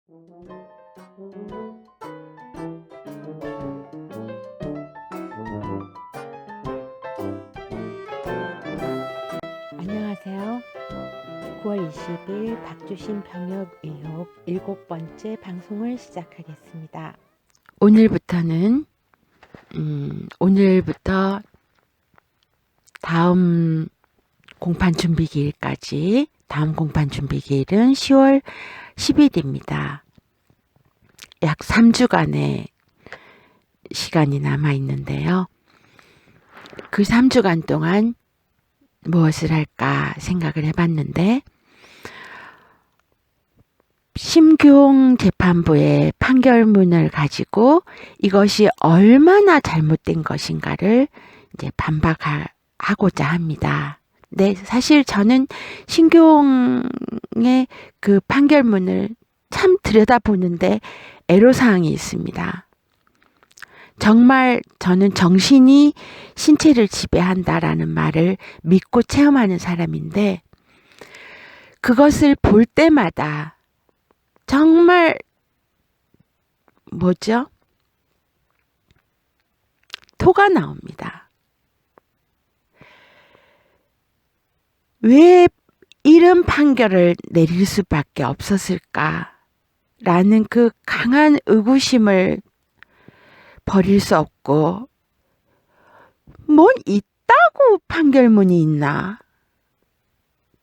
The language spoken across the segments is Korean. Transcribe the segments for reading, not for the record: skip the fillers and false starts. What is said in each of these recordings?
안녕하세요. 9월 20일 박주신 병역 의혹 7번째 방송을 시작하겠습니다. 오늘부터 다음 공판 준비 기일까지, 다음 공판 준비 기일은 10월 10일입니다. 약 3주간의 시간이 남아 있는데요. 그 3주간 동안 무엇을 할까 생각을 해봤는데, 심규홍 재판부의 판결문을 가지고 이것이 얼마나 잘못된 것인가를 이제 반박하고자 합니다. 네, 사실 저는 심규홍의 그 판결문을 참 들여다보는데 애로사항이 있습니다. 정말 저는 정신이 신체를 지배한다라는 말을 믿고 체험하는 사람인데, 그것을 볼 때마다 정말 토가 나옵니다. 왜 이런 판결을 내릴 수밖에 없었을까라는 그 강한 의구심을 버릴 수 없고, 뭔 있다고 판결문이 있나?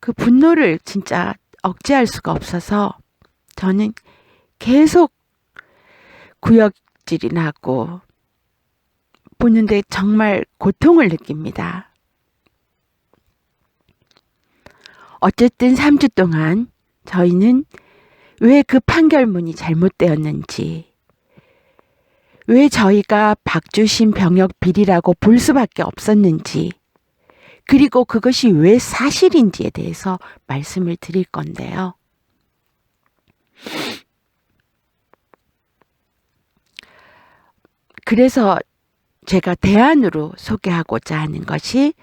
그 분노를 진짜 억제할 수가 없어서 저는 계속 구역질이 나고 보는데 정말 고통을 느낍니다. 어쨌든 3주 동안 저희는 왜 그 판결문이 잘못되었는지, 왜 저희가 박주신 병역 비리라고 볼 수밖에 없었는지, 그리고 그것이 왜 사실인지에 대해서 말씀을 드릴 건데요. 그래서 제가 대안으로 소개하고자 하는 것이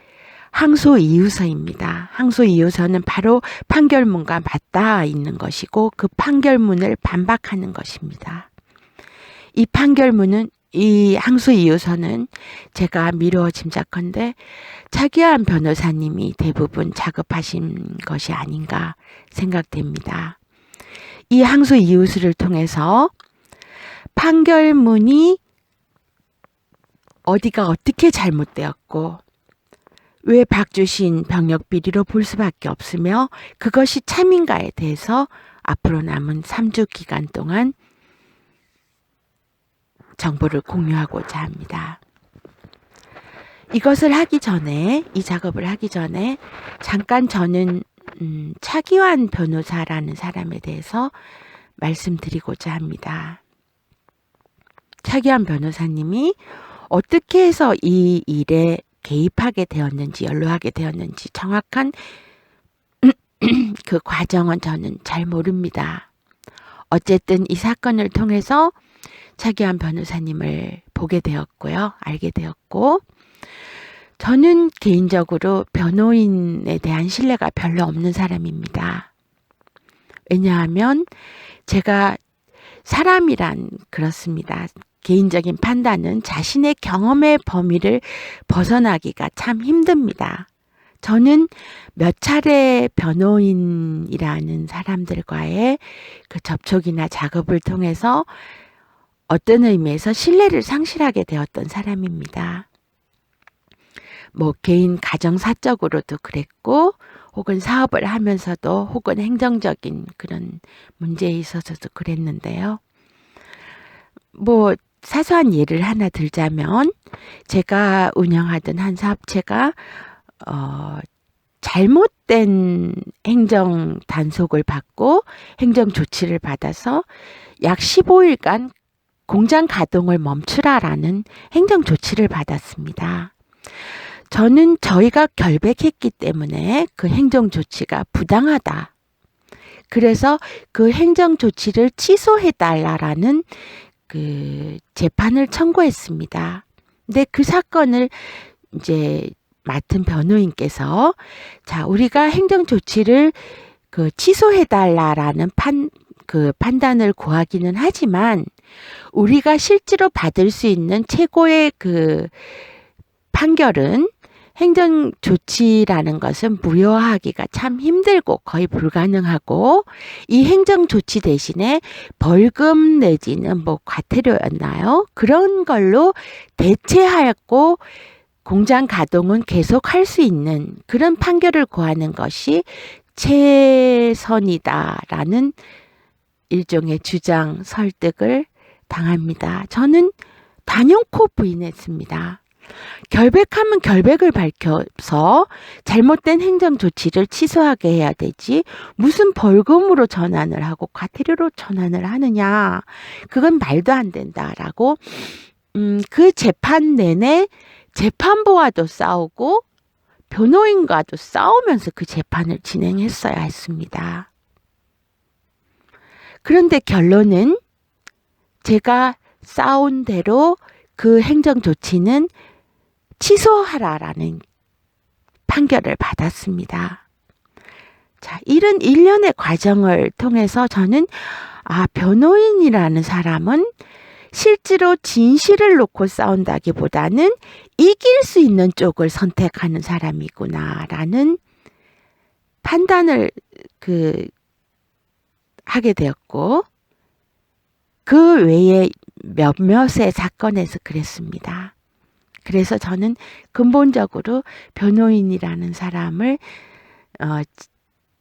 항소 이유서입니다. 항소 이유서는 바로 판결문과 맞닿아 있는 것이고, 그 판결문을 반박하는 것입니다. 이 항소 이유서는 제가 미루어 짐작컨대 차기환 변호사님이 대부분 작업하신 것이 아닌가 생각됩니다. 이 항소 이유서를 통해서 판결문이 어디가 어떻게 잘못되었고, 왜 박주신 병역 비리로 볼 수밖에 없으며, 그것이 참인가에 대해서 앞으로 남은 3주 기간 동안 정보를 공유하고자 합니다. 이것을 하기 전에, 이 작업을 하기 전에 잠깐 저는 차기환 변호사라는 사람에 대해서 말씀드리고자 합니다. 차기환 변호사님이 어떻게 해서 이 일에 개입하게 되었는지, 연루하게 되었는지 정확한 그 과정은 저는 잘 모릅니다. 어쨌든 이 사건을 통해서 차기환 변호사님을 보게 되었고요. 알게 되었고, 저는 개인적으로 변호인에 대한 신뢰가 별로 없는 사람입니다. 왜냐하면 제가 사람이란 그렇습니다. 개인적인 판단은 자신의 경험의 범위를 벗어나기가 참 힘듭니다. 저는 몇 차례 변호인이라는 사람들과의 그 접촉이나 작업을 통해서 어떤 의미에서 신뢰를 상실하게 되었던 사람입니다. 개인 가정 사적으로도 그랬고, 혹은 사업을 하면서도, 혹은 행정적인 그런 문제에 있어서도 그랬는데요. 사소한 예를 하나 들자면, 제가 운영하던 한 사업체가 잘못된 행정 단속을 받고 행정 조치를 받아서 약 15일간 공장 가동을 멈추라라는 행정 조치를 받았습니다. 저는 저희가 결백했기 때문에 그 행정 조치가 부당하다. 그래서 그 행정 조치를 취소해달라라는 그 재판을 청구했습니다. 근데 그 사건을 이제 맡은 변호인께서, 자, 우리가 행정 조치를 취소해달라라는 그 판단을 구하기는 하지만 우리가 실제로 받을 수 있는 최고의 그 판결은 행정 조치라는 것은 무효화하기가 참 힘들고 거의 불가능하고 이 행정 조치 대신에 벌금 내지는 뭐 과태료였나요? 그런 걸로 대체하였고 공장 가동은 계속 할 수 있는 그런 판결을 구하는 것이 최선이다라는 일종의 주장 설득을 당합니다. 저는 단연코 부인했습니다. 결백하면 결백을 밝혀서 잘못된 행정 조치를 취소하게 해야 되지 무슨 벌금으로 전환을 하고 과태료로 전환을 하느냐. 그건 말도 안 된다라고 그 재판 내내 재판부와도 싸우고 변호인과도 싸우면서 그 재판을 진행했어야 했습니다. 그런데 결론은 제가 싸운 대로 그 행정 조치는 취소하라라는 판결을 받았습니다. 자, 이런 일련의 과정을 통해서 저는 변호인이라는 사람은 실제로 진실을 놓고 싸운다기보다는 이길 수 있는 쪽을 선택하는 사람이구나라는 판단을 하게 되었고 그 외에 몇몇의 사건에서 그랬습니다. 그래서 저는 근본적으로 변호인이라는 사람을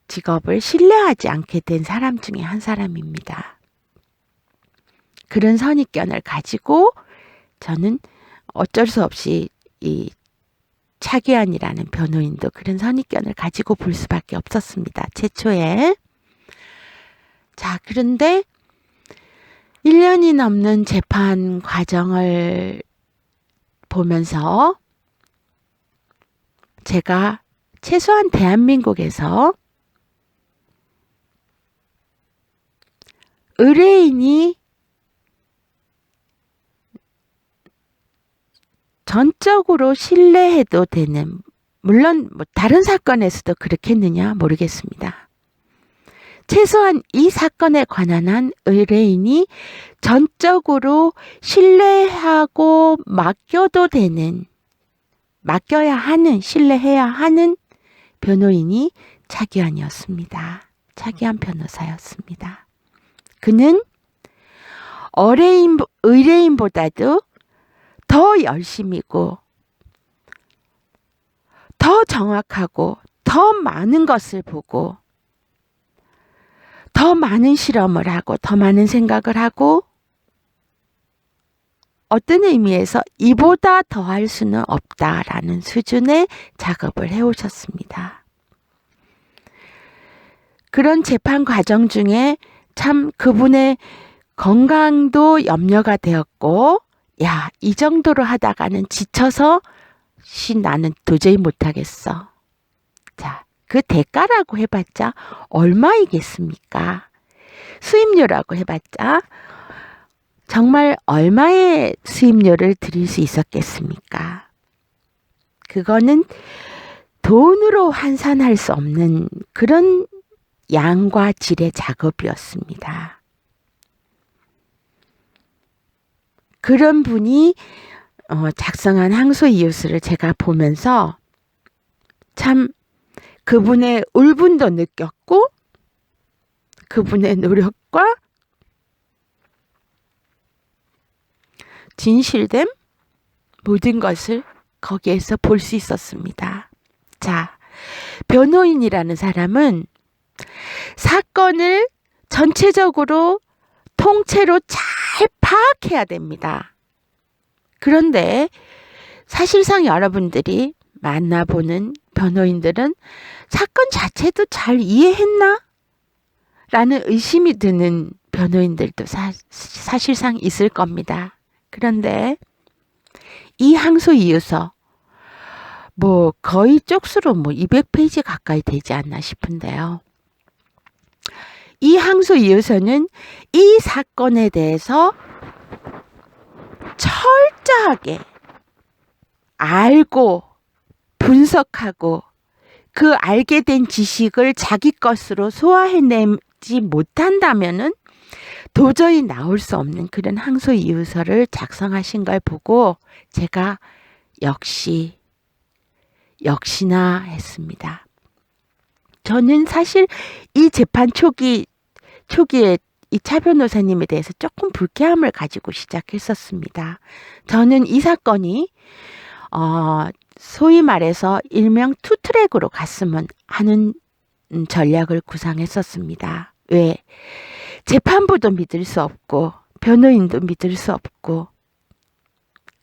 직업을 신뢰하지 않게 된 사람 중에 한 사람입니다. 그런 선입견을 가지고 저는 어쩔 수 없이 이 차기환이라는 변호인도 그런 선입견을 가지고 볼 수밖에 없었습니다. 최초에. 자, 그런데 1년이 넘는 재판 과정을 보면서 제가 최소한 대한민국에서 의뢰인이 전적으로 신뢰해도 되는, 물론 뭐 다른 사건에서도 그렇겠느냐 모르겠습니다. 최소한 이 사건에 관한 한 의뢰인이 전적으로 신뢰하고 맡겨도 되는, 맡겨야 하는, 신뢰해야 하는 변호인이 차기환이었습니다. 차기환 변호사였습니다. 그는 의뢰인보다도 더 열심이고 더 정확하고 더 많은 것을 보고 더 많은 실험을 하고 더 많은 생각을 하고 어떤 의미에서 이보다 더 할 수는 없다라는 수준의 작업을 해오셨습니다. 그런 재판 과정 중에 참 그분의 건강도 염려가 되었고, 야, 이 정도로 하다가는 지쳐서 나는 도저히 못하겠어. 자, 그 대가라고 해봤자 얼마이겠습니까? 수임료라고 해봤자 정말 얼마의 수임료를 드릴 수 있었겠습니까? 그거는 돈으로 환산할 수 없는 그런 양과 질의 작업이었습니다. 그런 분이 작성한 항소이유서를 제가 보면서 참 그분의 울분도 느꼈고 그분의 노력과 진실됨 모든 것을 거기에서 볼 수 있었습니다. 자, 변호인이라는 사람은 사건을 전체적으로 통째로 잘 파악해야 됩니다. 그런데 사실상 여러분들이 만나보는 변호인들은 사건 자체도 잘 이해했나? 라는 의심이 드는 변호인들도 사실상 있을 겁니다. 그런데 이 항소이유서 뭐 거의 쪽수로 200페이지 가까이 되지 않나 싶은데요. 이 항소이유서는 이 사건에 대해서 철저하게 알고 분석하고 그 알게 된 지식을 자기 것으로 소화해낸 하지 못한다면은 도저히 나올 수 없는 그런 항소이유서를 작성하신 걸 보고 제가 역시나 했습니다. 저는 사실 이 재판 초기에 이 차 변호사님에 대해서 조금 불쾌함을 가지고 시작했었습니다. 저는 이 사건이 소위 말해서 일명 투트랙으로 갔으면 하는 전략을 구상했었습니다. 왜? 재판부도 믿을 수 없고 변호인도 믿을 수 없고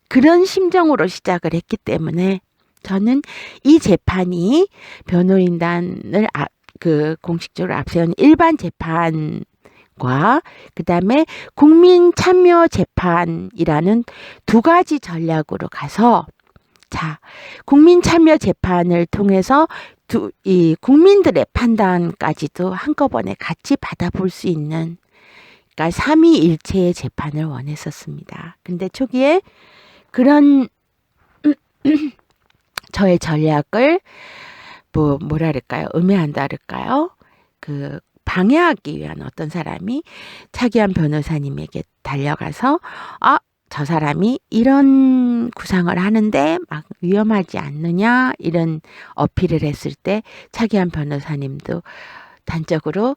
그런 심정으로 시작을 했기 때문에 저는 이 재판이 변호인단을 공식적으로 앞세운 일반 재판과 그다음에 국민 참여 재판이라는 두 가지 전략으로 가서 국민 참여 재판을 통해서 이 국민들의 판단까지도 한꺼번에 같이 받아볼 수 있는 그러니까 삼위일체의 재판을 원했었습니다. 근데 초기에 그런 저의 전략을 뭐랄까요? 음해한다 할까요? 방해하기 위한 어떤 사람이 차기한 변호사님에게 달려가서 저 사람이 이런 구상을 하는데 막 위험하지 않느냐 이런 어필을 했을 때 차기한 변호사님도 단적으로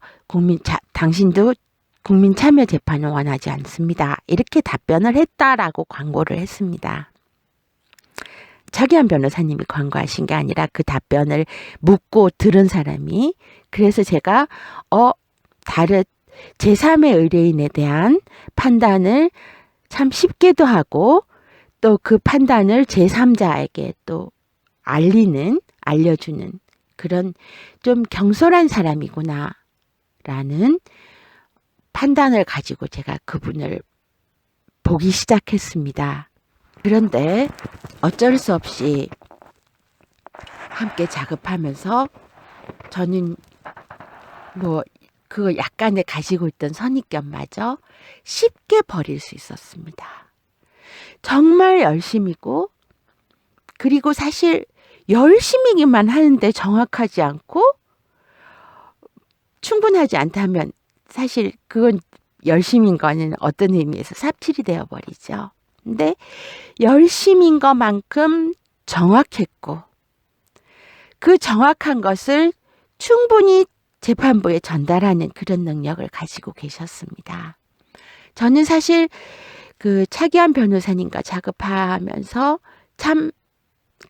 당신도 국민 참여 재판을 원하지 않습니다. 이렇게 답변을 했다라고 광고를 했습니다. 차기한 변호사님이 광고하신 게 아니라 그 답변을 묻고 들은 사람이 그래서 제가 제3의 의뢰인에 대한 판단을 참 쉽게도 하고 또 그 판단을 제3자에게 또 알려주는 그런 좀 경솔한 사람이구나 라는 판단을 가지고 제가 그분을 보기 시작했습니다. 그런데 어쩔 수 없이 함께 작업하면서 저는 그거 약간의 가지고 있던 선입견마저 쉽게 버릴 수 있었습니다. 정말 열심이고 그리고 사실 열심히만 하는데 정확하지 않고 충분하지 않다면 사실 그건 열심인 거는 어떤 의미에서 삽질이 되어버리죠. 근데 열심인 것만큼 정확했고 그 정확한 것을 충분히 재판부에 전달하는 그런 능력을 가지고 계셨습니다. 저는 사실 차기한 변호사님과 작업하면서 참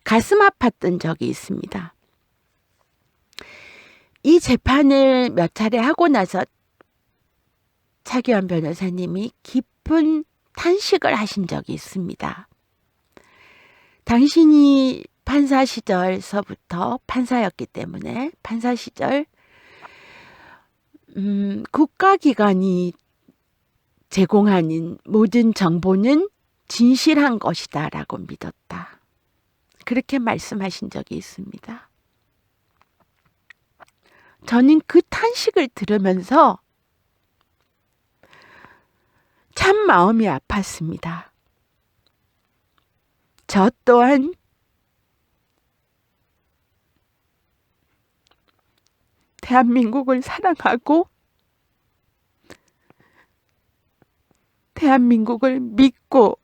가슴 아팠던 적이 있습니다. 이 재판을 몇 차례 하고 나서 차기한 변호사님이 깊은 탄식을 하신 적이 있습니다. 당신이 판사 시절서부터 판사였기 때문에 판사 시절 국가기관이 제공하는 모든 정보는 진실한 것이다 라고 믿었다. 그렇게 말씀하신 적이 있습니다. 저는 그 탄식을 들으면서 참 마음이 아팠습니다. 저 또한 대한민국을 사랑하고 대한민국을 믿고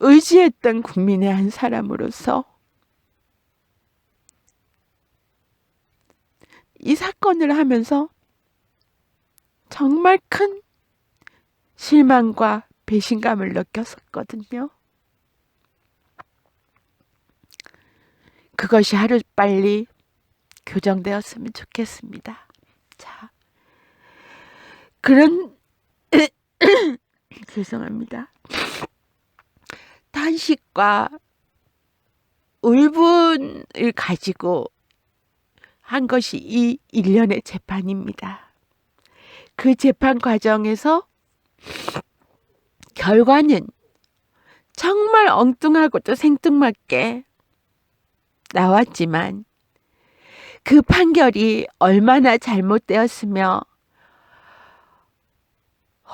의지했던 국민의 한 사람으로서 이 사건을 하면서 정말 큰 실망과 배신감을 느꼈었거든요. 그것이 하루빨리 교정되었으면 좋겠습니다. 자, 그런 죄송합니다. 탄식과 울분을 가지고 한 것이 이 일련의 재판입니다. 그 재판 과정에서 결과는 정말 엉뚱하고도 생뚱맞게 나왔지만 그 판결이 얼마나 잘못되었으며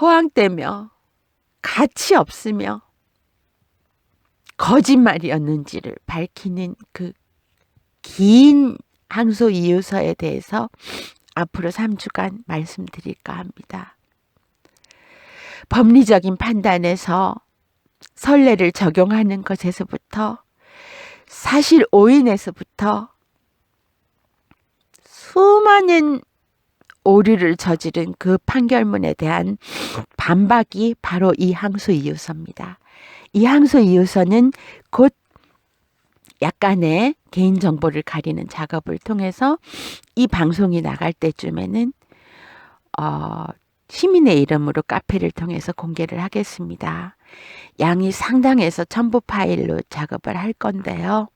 허황되며 가치 없으며 거짓말이었는지를 밝히는 그 긴 항소 이유서에 대해서 앞으로 3주간 말씀드릴까 합니다. 법리적인 판단에서 선례를 적용하는 것에서부터 사실 오인에서부터 수많은 오류를 저지른 그 판결문에 대한 반박이 바로 이 항소 이유서입니다. 이 항소 이유서는 곧 약간의 개인정보를 가리는 작업을 통해서 이 방송이 나갈 때쯤에는 시민의 이름으로 카페를 통해서 공개를 하겠습니다. 양이 상당해서 첨부 파일로 작업을 할 건데요.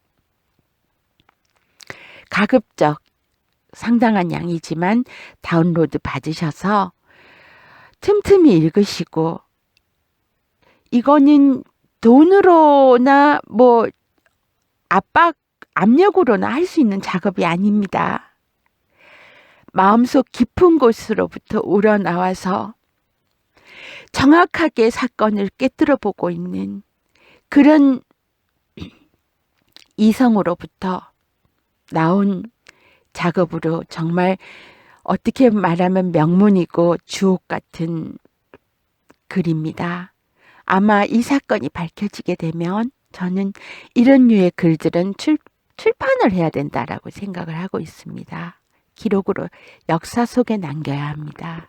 가급적 상당한 양이지만 다운로드 받으셔서 틈틈이 읽으시고, 이거는 돈으로나 뭐 압력으로나 할 수 있는 작업이 아닙니다. 마음속 깊은 곳으로부터 우러나와서 정확하게 사건을 꿰뚫어 보고 있는 그런 이성으로부터 나온 작업으로 정말 어떻게 말하면 명문이고 주옥 같은 글입니다. 아마 이 사건이 밝혀지게 되면 저는 이런 류의 글들은 출판을 해야 된다라고 생각을 하고 있습니다. 기록으로 역사 속에 남겨야 합니다.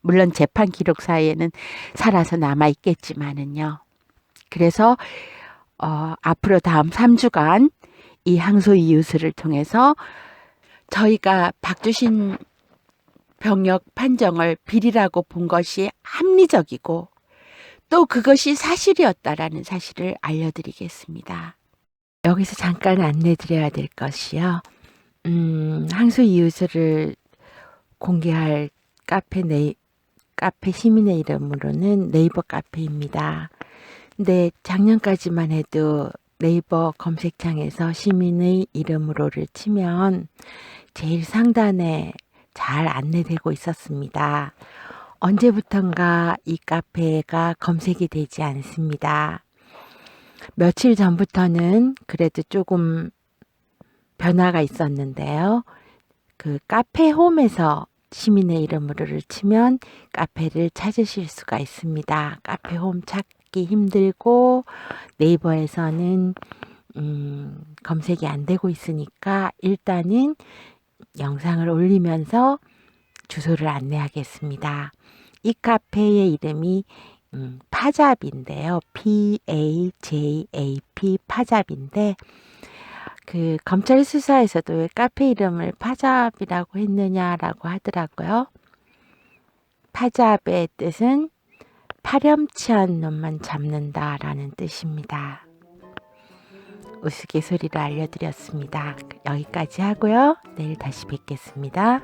물론 재판 기록사에는 살아서 남아있겠지만은요. 그래서 앞으로 다음 3주간 이 항소 이유서를 통해서 저희가 박주신 병역 판정을 비리라고 본 것이 합리적이고 또 그것이 사실이었다라는 사실을 알려드리겠습니다. 여기서 잠깐 안내드려야 될 것이요. 항소 이유서를 공개할 카페 시민의 이름으로는 네이버 카페입니다. 근데 작년까지만 해도 네이버 검색창에서 시민의 이름으로를 치면 제일 상단에 잘 안내되고 있었습니다. 언제부턴가 이 카페가 검색이 되지 않습니다. 며칠 전부터는 그래도 조금 변화가 있었는데요. 그 카페 홈에서 시민의 이름으로를 치면 카페를 찾으실 수가 있습니다. 카페 홈 찾기 힘들고 네이버에서는 검색이 안 되고 있으니까 일단은 영상을 올리면서 주소를 안내하겠습니다. 이 카페의 이름이 파잡인데요. PAJAP 파잡인데 그 검찰 수사에서도 왜 카페 이름을 파잡이라고 했느냐라고 하더라고요. 파잡의 뜻은 파렴치 않은 놈만 잡는다라는 뜻입니다. 우스갯소리로 알려드렸습니다. 여기까지 하고요. 내일 다시 뵙겠습니다.